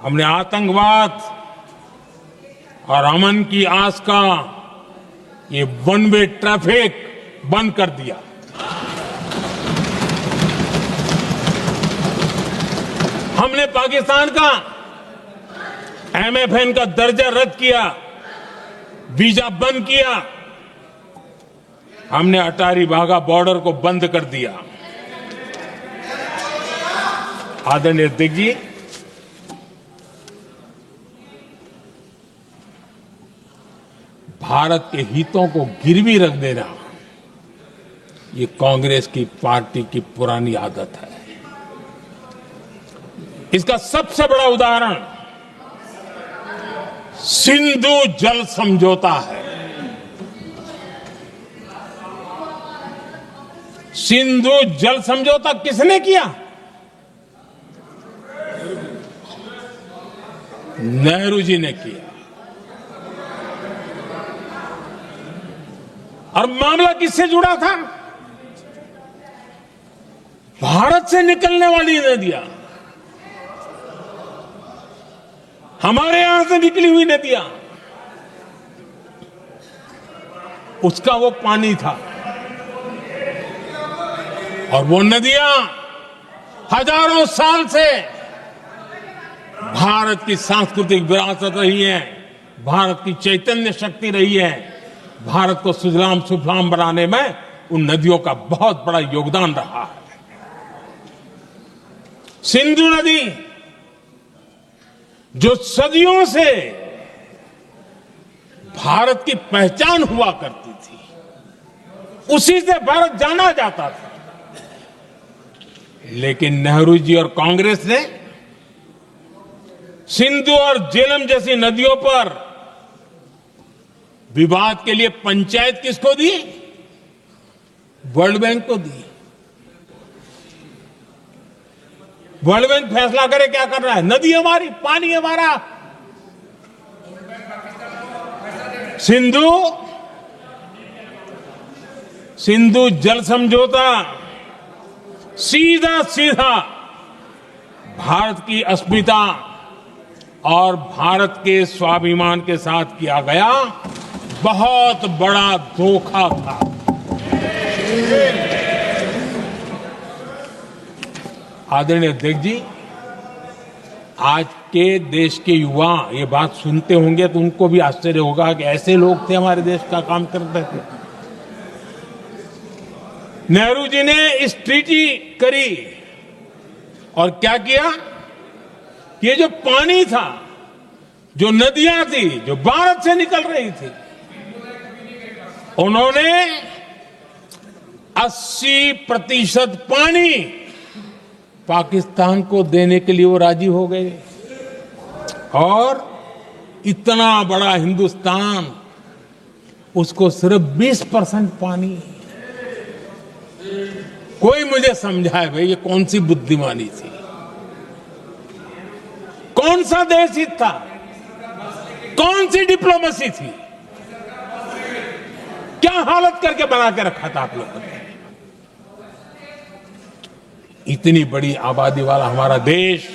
हमने आतंकवाद और अमन की आस का ये वन वे ट्रैफिक बंद कर दिया। हमने पाकिस्तान का MFN का दर्जा रद्द किया, वीजा बंद किया। हमने अटारी वाघा बॉर्डर को बंद कर दिया। आदरणीय अध्यक्ष जी, भारत के हितों को गिरवी रख देना ये कांग्रेस की पार्टी की पुरानी आदत है। इसका सबसे बड़ा उदाहरण सिंधु जल समझौता है। सिंधु जल समझौता किसने किया? नेहरू जी ने किया। और मामला किससे जुड़ा था? भारत से निकलने वाली नदियां, हमारे यहां से निकली हुई नदियां, उसका वो पानी था। और वो नदियां हजारों साल से भारत की सांस्कृतिक विरासत रही है, भारत की चैतन्य शक्ति रही है। भारत को सुजलाम सुफलाम बनाने में उन नदियों का बहुत बड़ा योगदान रहा है। सिंधु नदी जो सदियों से भारत की पहचान हुआ करती थी, उसी से भारत जाना जाता था। लेकिन नेहरू जी और कांग्रेस ने सिंधु और झेलम जैसी नदियों पर विवाद के लिए पंचायत किसको दी? वर्ल्ड बैंक को दी। वर्ल्ड बैंक फैसला करे क्या कर रहा है? नदी हमारी, पानी हमारा। सिंधु जल समझौता सीधा सीधा भारत की अस्मिता और भारत के स्वाभिमान के साथ किया गया बहुत बड़ा धोखा था। आदरणीय अध्यक्ष जी, आज के देश के युवा ये बात सुनते होंगे तो उनको भी आश्चर्य होगा कि ऐसे लोग थे हमारे देश का काम करते थे। नेहरू जी ने इस ट्रीटी करी और क्या किया? ये जो पानी था, जो नदियां थी, जो भारत से निकल रही थी, उन्होंने 80% पानी पाकिस्तान को देने के लिए वो राजी हो गए। और इतना बड़ा हिंदुस्तान, उसको सिर्फ 20% पानी। कोई मुझे समझाए भाई ये कौन सी बुद्धिमानी थी? कौन सा देश हित था? कौन सी डिप्लोमेसी थी? क्या हालत करके बना के रखा था आप लोगों ने? इतनी बड़ी आबादी वाला हमारा देश,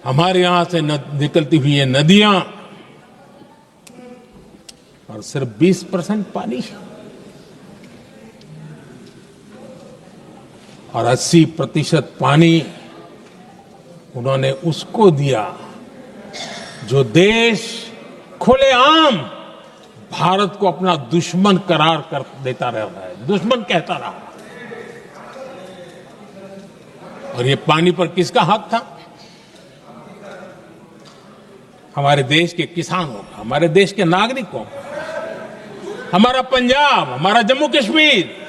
हमारे यहां से निकलती हुई ये नदियां, और सिर्फ 20% पानी, और 80% पानी उन्होंने उसको दिया जो देश खुलेआम भारत को अपना दुश्मन करार कर देता रहा है, दुश्मन कहता रहा। और ये पानी पर किसका हक था? हमारे देश के किसानों का, हमारे देश के नागरिकों का। हमारा पंजाब, हमारा जम्मू कश्मीर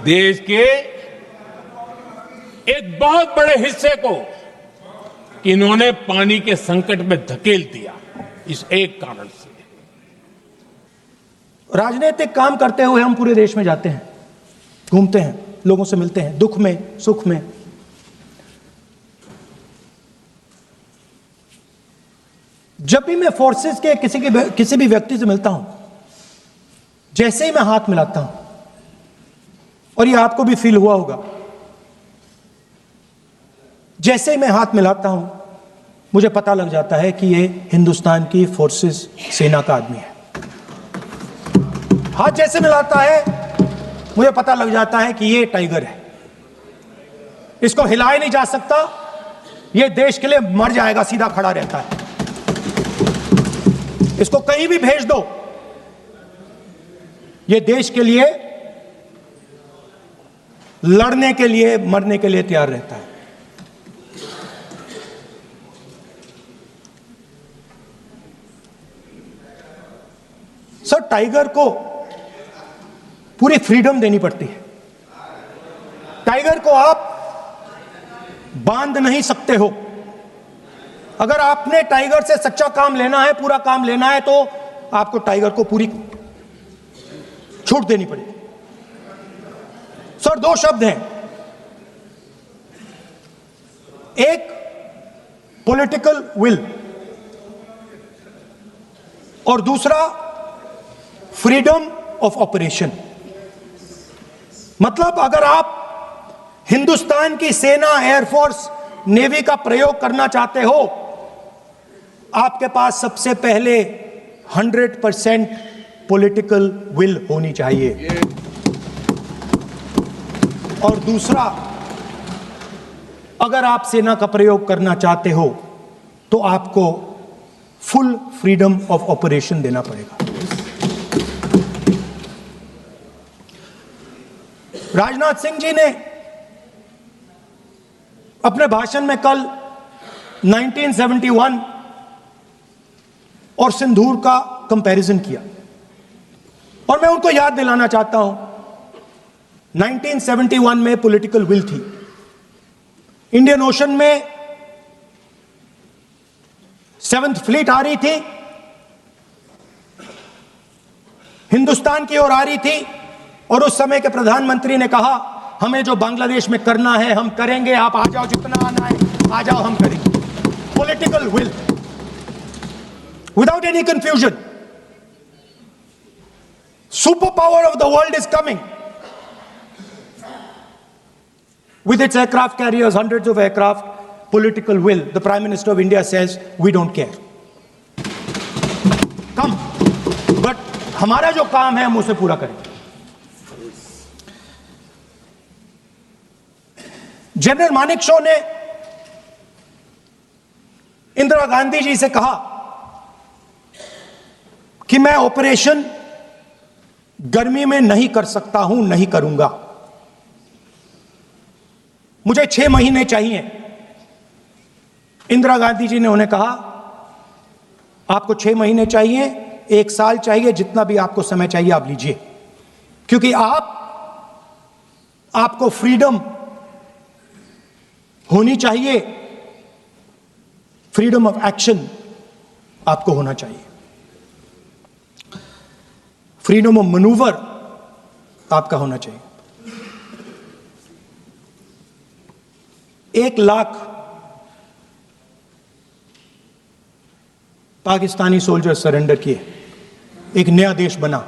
देश के एक बहुत बड़े हिस्से को इन्होंने पानी के संकट में धकेल दिया, इस एक कारण से। राजनीतिक काम करते हुए हम पूरे देश में जाते हैं, घूमते हैं, लोगों से मिलते हैं, दुख में सुख में। जब भी मैं फोर्सेस के किसी भी व्यक्ति से मिलता हूं, जैसे ही मैं हाथ मिलाता हूं, और ये आपको भी फील हुआ होगा, जैसे ही मैं हाथ मिलाता हूं, मुझे पता लग जाता है कि ये हिंदुस्तान की फोर्सेस सेना का आदमी है। हाथ जैसे मिलाता है, मुझे पता लग जाता है कि ये टाइगर है, इसको हिलाया नहीं जा सकता, ये देश के लिए मर जाएगा, सीधा खड़ा रहता है। इसको कहीं भी भेज दो, ये देश के लिए लड़ने के लिए, मरने के लिए तैयार रहता है। सर, टाइगर को पूरी फ्रीडम देनी पड़ती है। टाइगर को आप बांध नहीं सकते हो। अगर आपने टाइगर से सच्चा काम लेना है, पूरा काम लेना है, तो आपको टाइगर को पूरी छूट देनी पड़ेगी। सर, दो शब्द हैं, एक पॉलिटिकल विल और दूसरा फ्रीडम ऑफ ऑपरेशन। मतलब अगर आप हिंदुस्तान की सेना, एयरफोर्स, नेवी का प्रयोग करना चाहते हो, आपके पास सबसे पहले 100% पॉलिटिकल विल होनी चाहिए, और दूसरा, अगर आप सेना का प्रयोग करना चाहते हो तो आपको फुल फ्रीडम ऑफ ऑपरेशन देना पड़ेगा। राजनाथ सिंह जी ने अपने भाषण में कल 1971 और सिंदूर का कंपैरिजन किया, और मैं उनको याद दिलाना चाहता हूं, 1971 में पॉलिटिकल विल थी। इंडियन ओशन में 7th फ्लीट आ रही थी, हिंदुस्तान की ओर आ रही थी, और उस समय के प्रधानमंत्री ने कहा, हमें जो बांग्लादेश में करना है हम करेंगे, आप आ जाओ, जितना आना है आ जाओ, हम करेंगे। Political will, without any confusion. Super power of the world is coming with its aircraft carriers, hundreds of aircraft. Political will, the Prime Minister of India says, we don't care. Come, but हमारा जो काम है हम उसे पूरा करेंगे। General Manekshaw ने इंदिरा गांधी जी से कहा कि मैं ऑपरेशन गर्मी में नहीं कर सकता हूं, नहीं करूंगा, मुझे 6 महीने चाहिए। इंदिरा गांधी जी ने उन्हें कहा, आपको 6 महीने चाहिए, 1 साल चाहिए, जितना भी आपको समय चाहिए आप लीजिए, क्योंकि आपको फ्रीडम होनी चाहिए, फ्रीडम ऑफ एक्शन आपको होना चाहिए, फ्रीडम ऑफ मैनूवर आपका होना चाहिए। 1 लाख पाकिस्तानी सोल्जर सरेंडर किए, एक नया देश बना।